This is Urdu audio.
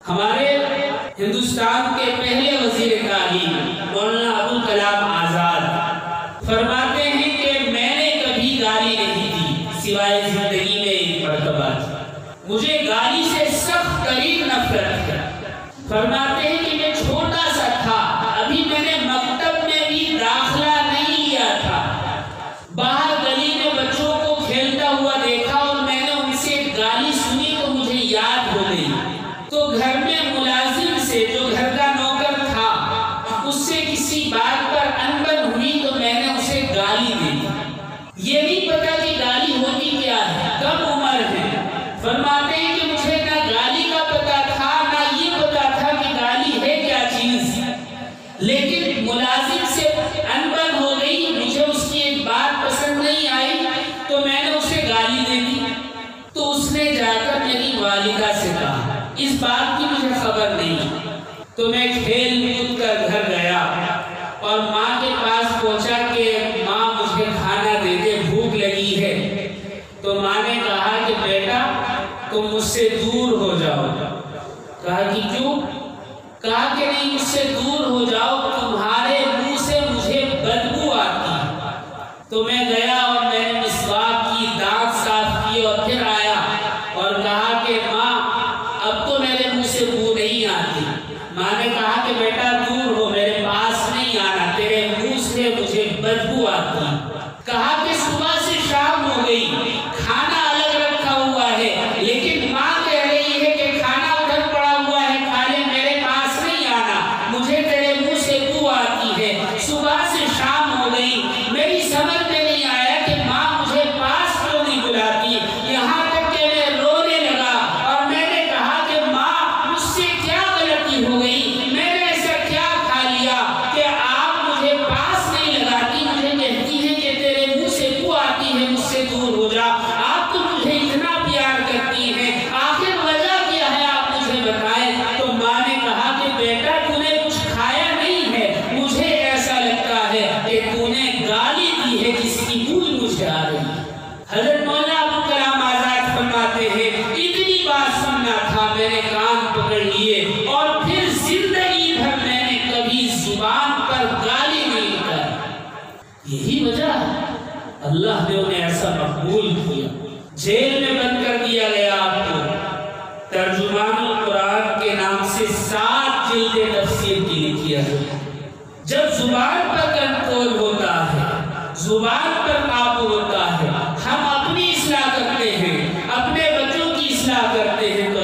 ہمارے ہندوستان کے پہلے وزیر تعلیم مولانا ابوالکلام آزاد فرماتے ہیں کہ میں نے کبھی گالی نہیں دی سوائے زندگی میں ایک مرتبہ، مجھے گالی سے سخت ترین نفرت ہے۔ فرماتے ہیں کہ میں چھوٹا سا تھا، ابھی میں نے مکتب میں بھی داخلہ نہیں لیا تھا، باہر گلی میں بچوں کو کھیلتا ہوا دیکھا اور میں نے ان سے گالی سنی تو مجھے یاد ہو گئی، تو گھر میں ملازم سے جو گھر کا نوکر تھا اس سے کسی بات پر انبن ہوئی تو میں نے اسے گالی دی۔ یہ نہیں پتا کہ گالی ہوتی کیا ہے، کم عمر ہے۔ فرماتے ہیں کہ مجھے نہ گالی کا پتا تھا نہ یہ پتا تھا کہ گالی ہے کیا چیز، لیکن ملازم سے انبن ہو گئی، مجھے اس کی ایک بات پسند نہیں آئی تو میں نے اسے گالی دے دی۔ تو اس نے جا کر میری والدہ سے کہا، اس بات کی مجھے خبر نہیں۔ تو میں کھیل کود کر گھر گیا اور ماں کے پاس پہنچا کہ ماں مجھے کھانا دے دے، بھوک لگی ہے۔ تو ماں نے کہا کہ بیٹا تم مجھ سے دور ہو جاؤ۔ کہا کہ کیوں؟ کہا کہ نہیں، مجھ سے دور ہو جاؤ، تمہارے منہ سے مجھے بدبو آتی۔ تو میں گیا اور میں نے مسواک کی، دانت صاف کی اور پھر آیا اور کہا کہ ماں اب تو میرے منہ سے بو نہیں آتی۔ ماں نے کہا کہ بیٹا دور ہو، میرے پاس نہیں آنا، تیرے منہ سے مجھے بدبو آتی۔ کہا کہ صبح سے شام ہو گئی، کھانا الگ رکھا ہوا ہے، لیکن ماں کہہ رہی ہے کہ کھانا ادھر پڑا ہوا ہے، کھانے میرے پاس نہیں آنا، مجھے تیرے منہ سے بو آتی ہے۔ صبح سے شام ہو گئی، میری سمجھ میں نہیں آیا کہ ماں مجھے پاس کیوں نہیں بلاتی، یہاں تک کہ میں رونے لگا اور میں نے کہا کہ ماں مجھ سے کیا غلطی ہو گئی، میں نے ایسا کیا کھا لیا کہ آپ مجھے پاس نہیں لگاتی، مجھے کہتی ہیں کہ تیرے منہ سے بو آتی ہے، مجھ سے دور ہو جا، آپ تو مجھے اتنا پیار کرتی ہیں، آخر وجہ کیا ہے آپ مجھے بتائیں۔ تو ماں نے کہا کہ بیٹا تو نے کچھ کھایا نہیں ہے، مجھے ایسا لگتا ہے کہ تو نے گالی دی ہے جس کی بو مجھے آ رہی ہے۔ حضرت مولانا ابوالکلام آزاد فرماتے ہیں اتنی بات سننا تھا، میں نے کان پکڑ لیے اور پھر زندگی بھر میں نے کبھی زبان پر گالی نہیں کہی۔ یہی وجہ ہے اللہ نے انہیں ایسا مقبول کیا، جیل میں بند کر دیا گیا آپ کو، ترجمان القرآن کے نام سے 7 جلدیں تفسیر کی لکھی ہے۔ جب زبان پر کنٹرول ہوتا ہے، زبان پر قابو ہوتا ہے، ہم اپنی اصلاح کرتے ہیں، اپنے بچوں کی اصلاح کرتے ہیں، تو